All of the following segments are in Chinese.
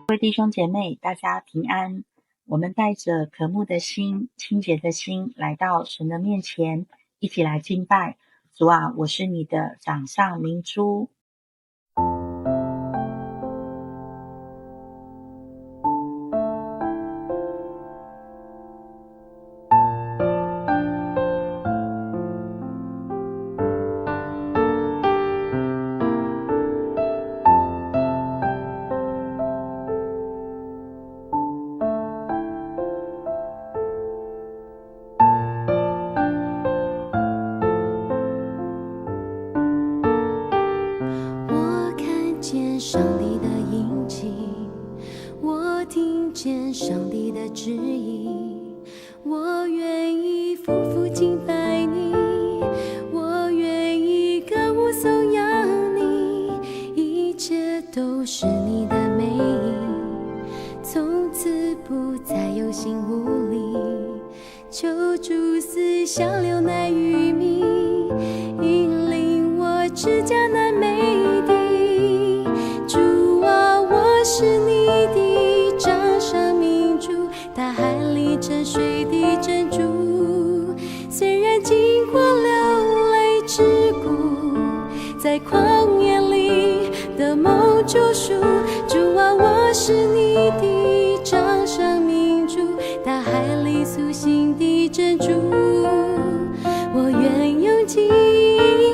各位弟兄姐妹，大家平安。我们带着渴慕的心、清洁的心来到神的面前，一起来敬拜主啊！我是你的掌上明珠。我看见上帝的印记，我听见上帝的旨意，我愿意夫妇敬拜你，我愿意歌舞颂扬你，一切都是你的美意，从此不再有心无力，求主思想流奶与蜜，引领我至迦南美地。主啊，我是你的掌上明珠，大海里沉睡的珍珠，虽然经过流泪之谷，在旷野里的梦救赎。主啊，我是你的掌上明珠，大海里苏醒的珍珠，我愿用尽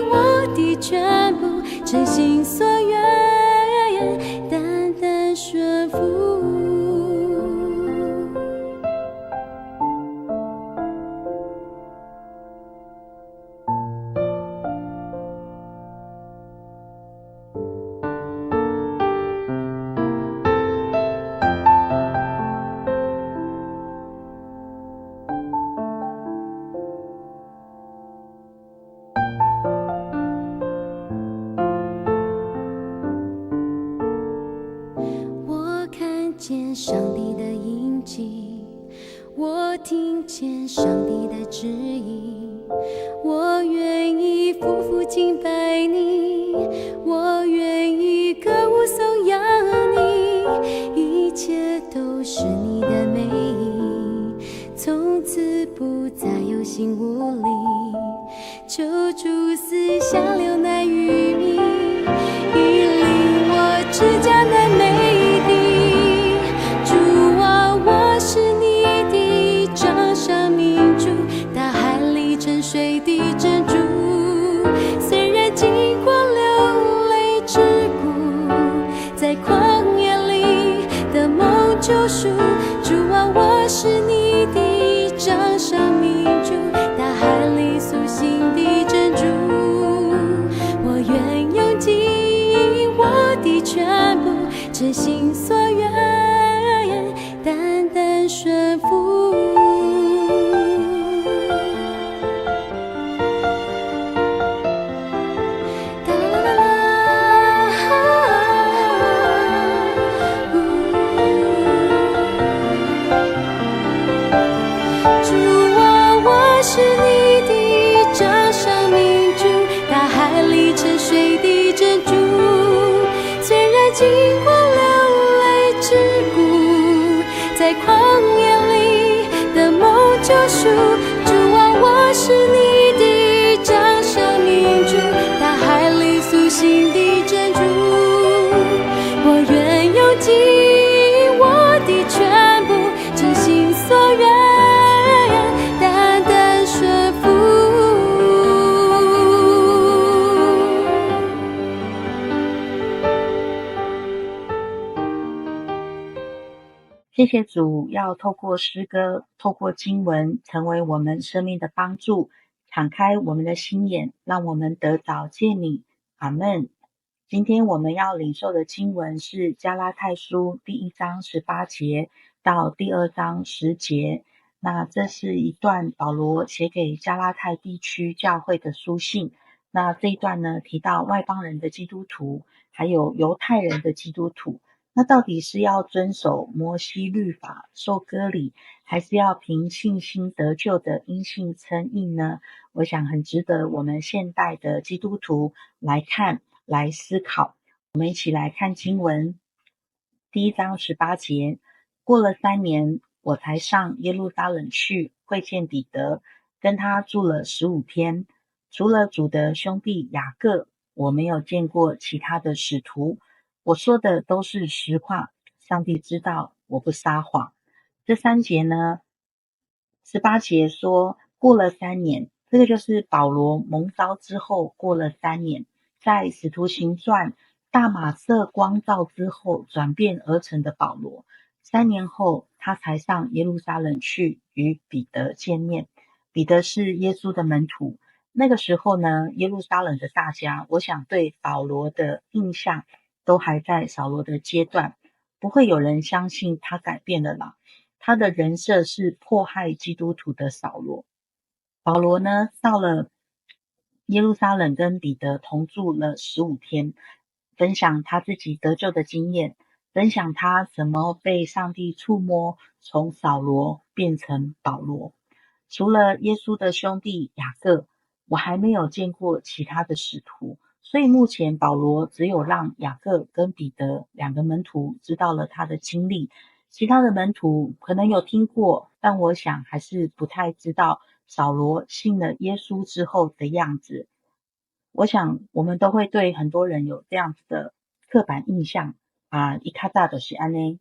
我的全部，真心所愿，单单顺服。我看见上帝的印记，我听见上帝的旨意，我愿意夫妇敬拜你，我愿意歌舞颂扬你，一切都是你的美意，从此不再有心无力，求主思想流奶与蜜，引领我至迦南美地。主啊，我是你的掌上明珠，大海里沉睡的珍珠，虽然经过流泪之谷，在旷野里的梦救赎。主啊，我是你的掌上明珠，大海里苏醒的珍珠，我愿用尽我的全部，真心所愿，单单顺服。哒啦啦主啊，我是你的掌上明珠，大海里沉睡的珍珠，虽然经过流泪之谷，在旷野里的梦救赎。主啊，我是你的掌上明珠，大海里苏醒的珍珠，我愿用尽我的全部，真心所愿，单单顺服。谢谢主，要透过诗歌、透过经文，成为我们生命的帮助，敞开我们的心眼，让我们得着见你。阿们。今天我们要领受的经文是加拉太书第1章18节到第2章10节。那这是一段保罗写给加拉太地区教会的书信。那这一段呢，提到外邦人的基督徒，还有犹太人的基督徒。那到底是要遵守摩西律法受割礼，还是要凭信心得救的因信称义呢？我想很值得我们现代的基督徒来看来思考。我们一起来看经文。第1章18节，过了3年，我才上耶路撒冷去会见彼得，跟他住了15天。除了主的兄弟雅各，我没有见过其他的使徒。我说的都是实话，上帝知道我不撒谎。这3节呢，18节说过了3年，这个就是保罗蒙召之后过了3年，在使徒行传大马色光照之后转变而成的保罗。3年后，他才上耶路撒冷去与彼得见面。彼得是耶稣的门徒。那个时候呢，耶路撒冷的大家，我想对保罗的印象都还在扫罗的阶段，不会有人相信他改变了啦。他的人设是迫害基督徒的扫罗。保罗呢，到了耶路撒冷跟彼得同住了15天，分享他自己得救的经验，分享他怎么被上帝触摸，从扫罗变成保罗。除了耶稣的兄弟雅各，我还没有见过其他的使徒，所以目前保罗只有让雅各跟彼得2个门徒知道了他的经历，其他的门徒可能有听过，但我想还是不太知道扫罗信了耶稣之后的样子。我想我们都会对很多人有这样子的刻板印象啊，一看到的是安呢。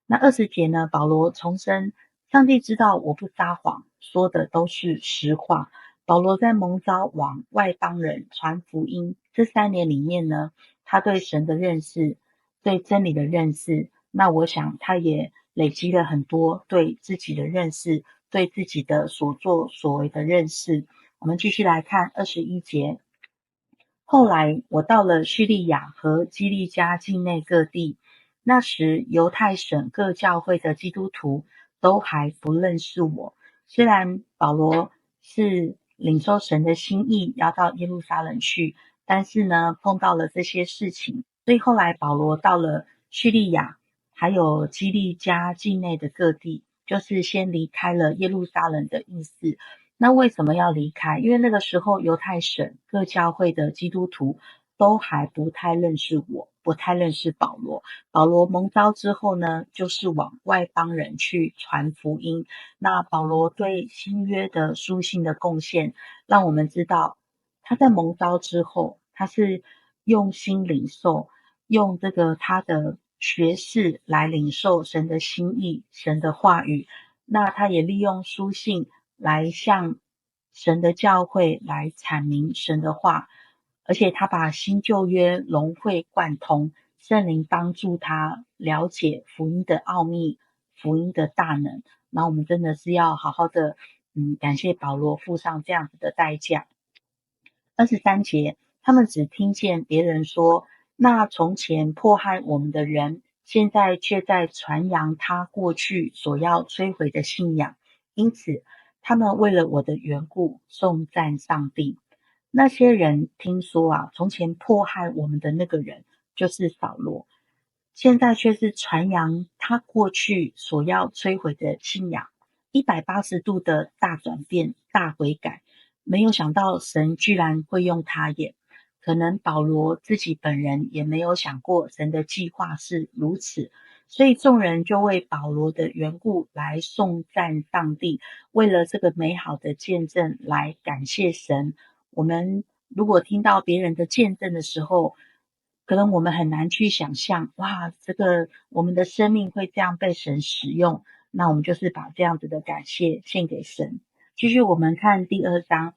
那20节呢，保罗重申，上帝知道我不撒谎，说的都是实话。保罗在蒙召往外邦人传福音这3年里面呢，他对神的认识，对真理的认识，那我想他也累积了很多对自己的认识，对自己的所作所为的认识。我们继续来看21节。后来我到了叙利亚和基利家境内各地，那时犹太省各教会的基督徒都还不认识我。虽然保罗是领受神的心意要到耶路撒冷去，但是呢碰到了这些事情，所以后来保罗到了叙利亚还有基利家境内的各地，就是先离开了耶路撒冷的意思。那为什么要离开？因为那个时候犹太省各教会的基督徒都还不太认识我，不太认识保罗。保罗蒙召之后呢，就是往外邦人去传福音。那保罗对新约的书信的贡献，让我们知道他在蒙召之后，他是用心领受，用这个他的学识来领受神的心意、神的话语。那他也利用书信来向神的教会来阐明神的话，而且他把新旧约融会贯通，圣灵帮助他了解福音的奥秘，福音的大能。那我们真的是要好好的感谢保罗付上这样子的代价。23节，他们只听见别人说，那从前迫害我们的人，现在却在传扬他过去所要摧毁的信仰，因此他们为了我的缘故颂赞上帝。那些人听说啊，从前迫害我们的那个人就是扫罗，现在却是传扬他过去所要摧毁的信仰，180度的大转变、大悔改。没有想到神居然会用他耶，可能保罗自己本人也没有想过神的计划是如此，所以众人就为保罗的缘故来颂赞上帝，为了这个美好的见证来感谢神。我们如果听到别人的见证的时候，可能我们很难去想象，哇，这个我们的生命会这样被神使用，那我们就是把这样子的感谢献给神。继续我们看第2章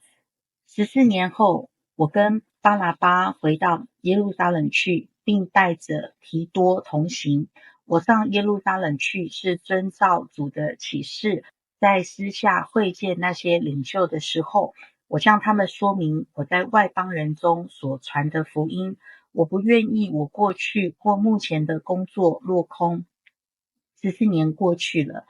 ，14年后，我跟巴拿巴回到耶路撒冷去，并带着提多同行。我上耶路撒冷去是遵照主的启示，在私下会见那些领袖的时候，我向他们说明我在外邦人中所传的福音。我不愿意我过去或目前的工作落空。14年过去了，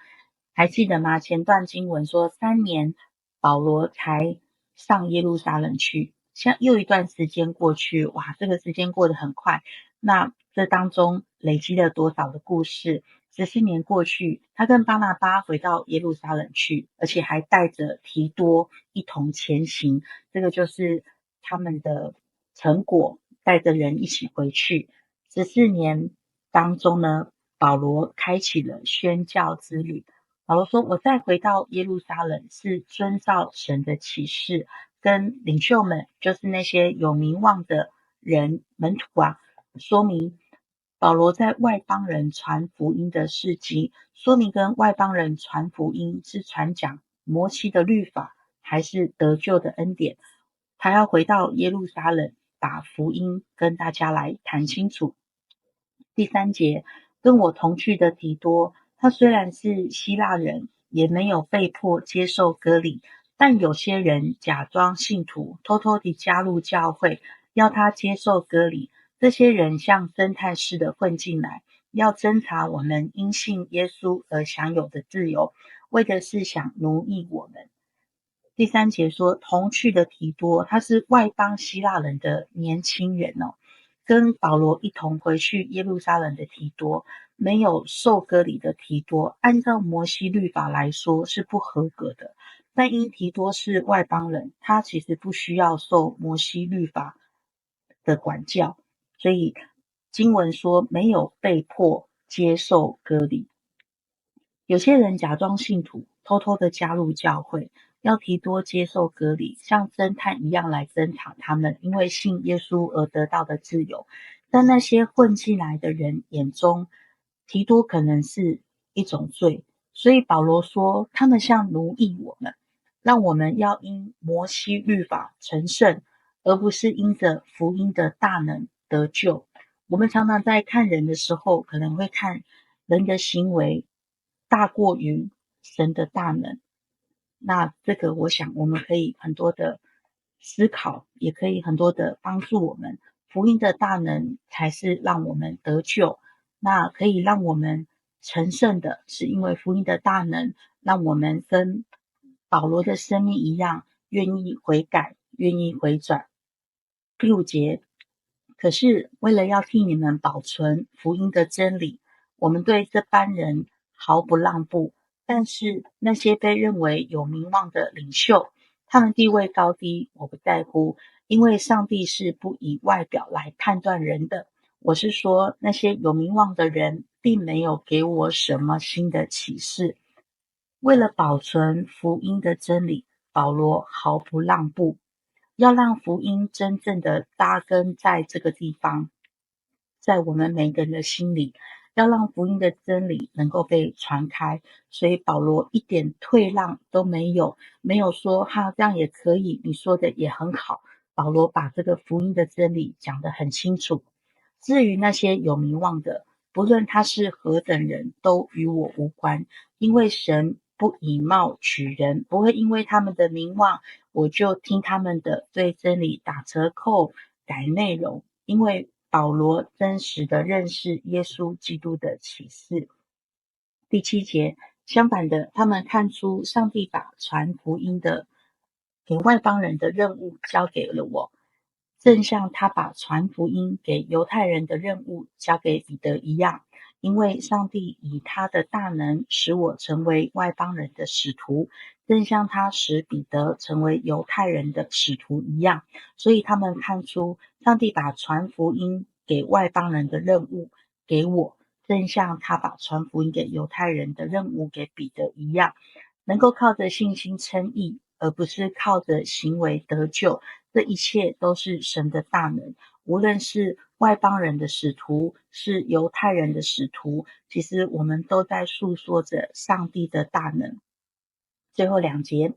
还记得吗？前段经文说3年，保罗才上耶路撒冷去。像又一段时间过去，哇，这个时间过得很快。那这当中累积了多少的故事？14年过去，他跟巴拿巴回到耶路撒冷去，而且还带着提多一同前行。这个就是他们的成果，带着人一起回去。14年当中呢，保罗开启了宣教之旅。保罗说，我再回到耶路撒冷是遵照神的启示，跟领袖们，就是那些有名望的人门徒说明保罗在外邦人传福音的事迹，说明跟外邦人传福音是传讲摩西的律法，还是得救的恩典。他要回到耶路撒冷，把福音跟大家来谈清楚。第3节，跟我同去的提多，他虽然是希腊人，也没有被迫接受割礼，但有些人假装信徒，偷偷地加入教会，要他接受割礼。这些人像侦探似的混进来，要侦查我们因信耶稣而享有的自由，为的是想奴役我们。第3节说，同去的提多，他是外邦希腊人的年轻人跟保罗一同回去耶路撒冷的提多，没有受割礼的提多，按照摩西律法来说是不合格的。但因提多是外邦人，他其实不需要受摩西律法的管教，所以经文说没有被迫接受割礼。有些人假装信徒，偷偷的加入教会，要提多接受割礼，像侦探一样来侦查他们因为信耶稣而得到的自由。但那些混进来的人眼中，提多可能是一种罪，所以保罗说他们像奴役我们，让我们要因摩西律法成圣，而不是因着福音的大能得救。我们常常在看人的时候，可能会看人的行为大过于神的大能。那这个我想我们可以很多的思考，也可以很多的帮助我们。福音的大能才是让我们得救，那可以让我们成圣的，是因为福音的大能让我们跟保罗的生命一样，愿意悔改，愿意回转。第5节，可是为了要替你们保存福音的真理，我们对这班人毫不让步。但是那些被认为有名望的领袖，他们地位高低我不在乎，因为上帝是不以外表来判断人的。我是说，那些有名望的人并没有给我什么新的启示。为了保存福音的真理，保罗毫不让步，要让福音真正的扎根在这个地方，在我们每个人的心里，要让福音的真理能够被传开。所以保罗一点退让都没有，没有说这样也可以，你说的也很好。保罗把这个福音的真理讲得很清楚。至于那些有名望的，不论他是何等人，都与我无关，因为神不以貌取人，不会因为他们的名望，我就听他们的，对真理打折扣，改内容。因为保罗真实的认识耶稣基督的启示。第7节，相反的，他们看出上帝把传福音的给外邦人的任务交给了我，正像他把传福音给犹太人的任务交给彼得一样。因为上帝以他的大能使我成为外邦人的使徒，正像他使彼得成为犹太人的使徒一样。所以他们看出上帝把传福音给外邦人的任务给我，正像他把传福音给犹太人的任务给彼得一样。能够靠着信心称义，而不是靠着行为得救，这一切都是神的大能。无论是外邦人的使徒，是犹太人的使徒，其实我们都在诉说着上帝的大能。最后2节，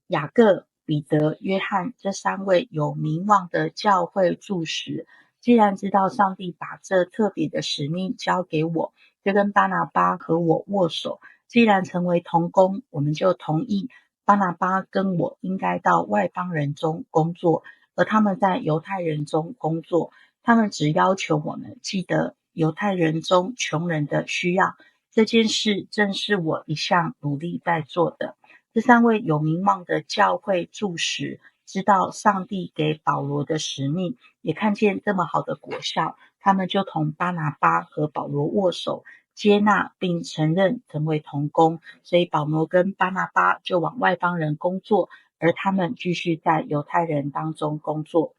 雅各、彼得、约翰这3位有名望的教会柱石，既然知道上帝把这特别的使命交给我，就跟巴拿巴和我握手。既然成为同工，我们就同意巴拿巴跟我应该到外邦人中工作，而他们在犹太人中工作。他们只要求我们记得犹太人中穷人的需要，这件事正是我一向努力在做的。这3位有名望的教会柱石知道上帝给保罗的使命，也看见这么好的果效，他们就同巴拿巴和保罗握手，接纳并承认成为同工。所以保罗跟巴拿巴就往外邦人工作，而他们继续在犹太人当中工作。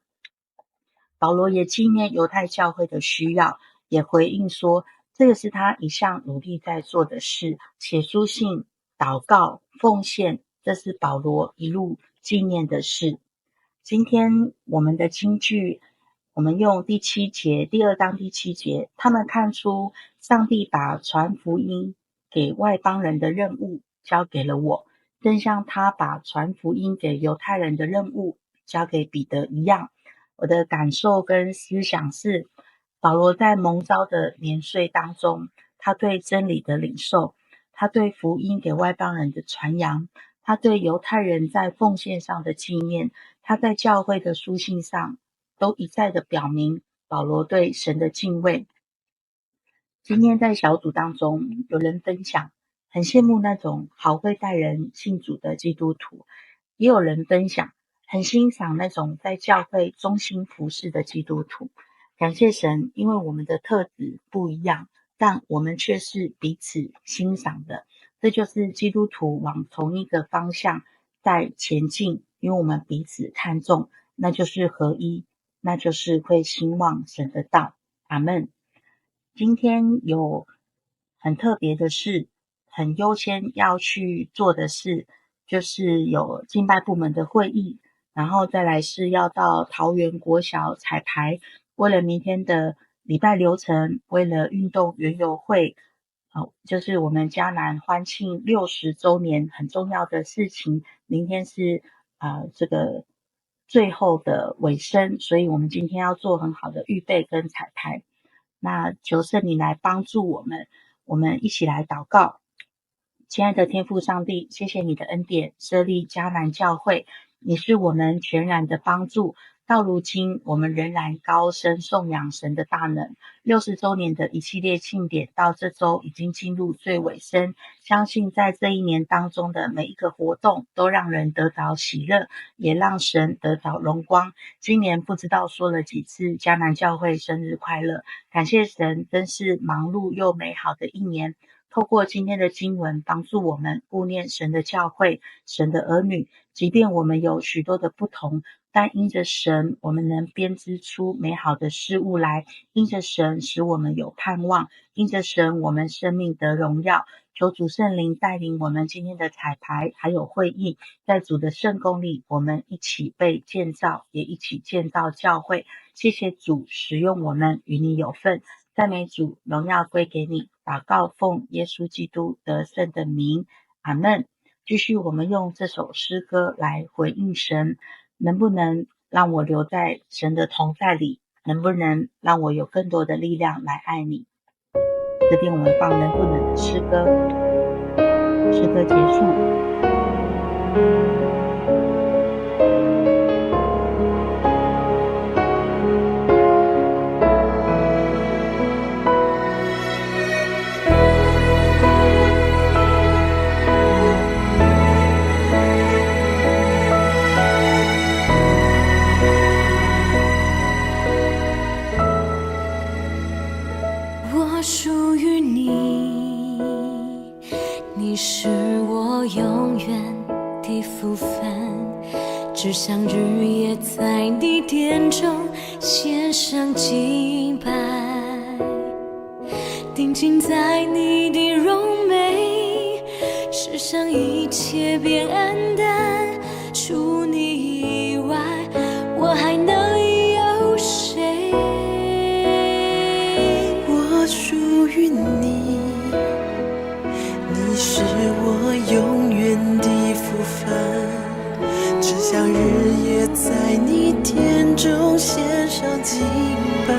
保罗也纪念犹太教会的需要，也回应说，这个是他一向努力在做的事，写书信、祷告、奉献，这是保罗一路纪念的事。今天我们的金句，我们用第2章第7节，他们看出上帝把传福音给外邦人的任务交给了我，正像他把传福音给犹太人的任务交给彼得一样。我的感受跟思想是，保罗在蒙召的年岁当中，他对真理的领受，他对福音给外邦人的传扬，他对犹太人在奉献上的纪念，他在教会的书信上都一再的表明保罗对神的敬畏。今天在小组当中有人分享，很羡慕那种好会带人信主的基督徒，也有人分享很欣赏那种在教会忠心服侍的基督徒。感谢神，因为我们的特质不一样，但我们却是彼此欣赏的。这就是基督徒往同一个方向在前进，因为我们彼此看重，那就是合一，那就是会兴旺神的道。阿们。今天有很特别的事，很优先要去做的事，就是有敬拜部门的会议，然后再来是要到桃园国小彩排，为了明天的礼拜流程，为了运动园游会，就是我们嘉南欢庆60周年很重要的事情，明天是这个最后的尾声，所以我们今天要做很好的预备跟彩排。那求圣灵来帮助我们，我们一起来祷告。亲爱的天父上帝，谢谢你的恩典，设立嘉南教会，你是我们全然的帮助。到如今我们仍然高声颂扬神的大能。60周年的一系列庆典到这周已经进入最尾声，相信在这一年当中的每一个活动都让人得着喜乐，也让神得着荣光。今年不知道说了几次嘉南教会生日快乐，感谢神，真是忙碌又美好的一年。透过今天的经文，帮助我们顾念神的教会，神的儿女，即便我们有许多的不同，但因着神，我们能编织出美好的事物来，因着神使我们有盼望，因着神我们生命得荣耀。求主圣灵带领我们今天的彩排还有会议，在主的圣工里，我们一起被建造，也一起建造教会。谢谢主使用我们，与你有份。赞美主，荣耀归给你。祷告奉耶稣基督得胜的名，阿们。继续我们用这首诗歌来回应神，能不能让我留在神的同在里？能不能让我有更多的力量来爱你？这边我们放能不能的诗歌，诗歌结束。我属于你，你是我永远的福分，只想日夜在你殿中献上敬拜，定睛在你的荣美，世上一切变黯淡，除你以外，我还能有谁？我属于你，你是我永远的福分，只想日夜在你殿中献上敬拜，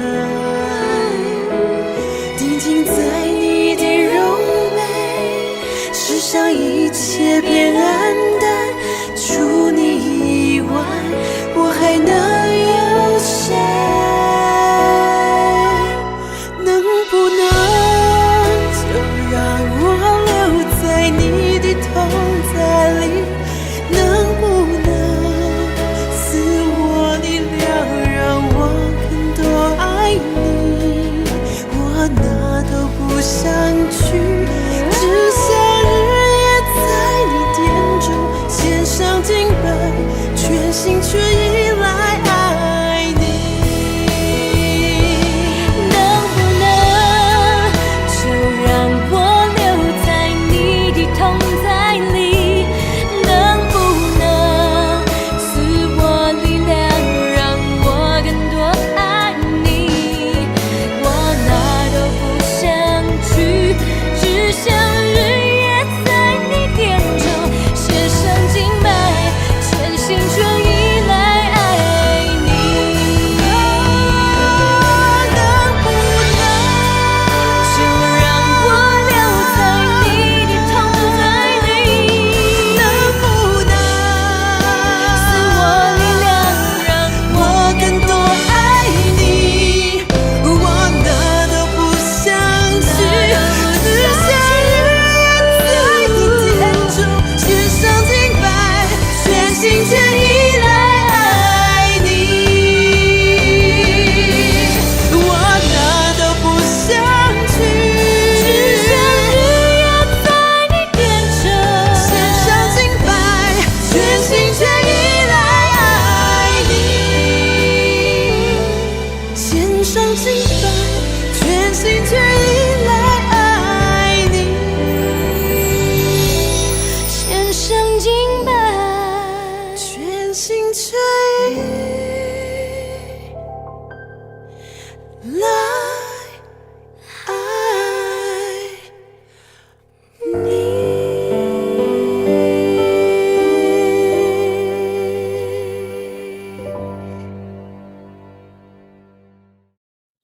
定睛在你的荣美，世上一切变黯淡，除你以外，我还能有谁？能不能就让我留在你的同在里？能不能赐我力量，让我更多爱你？我哪都不想去，只想日夜在你殿中献上敬拜，全心全意来爱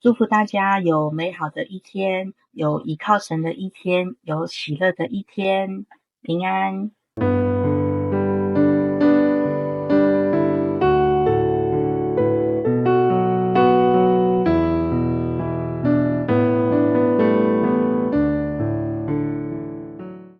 祝福大家有美好的一天，有依靠神的一天，有喜乐的一天，平安。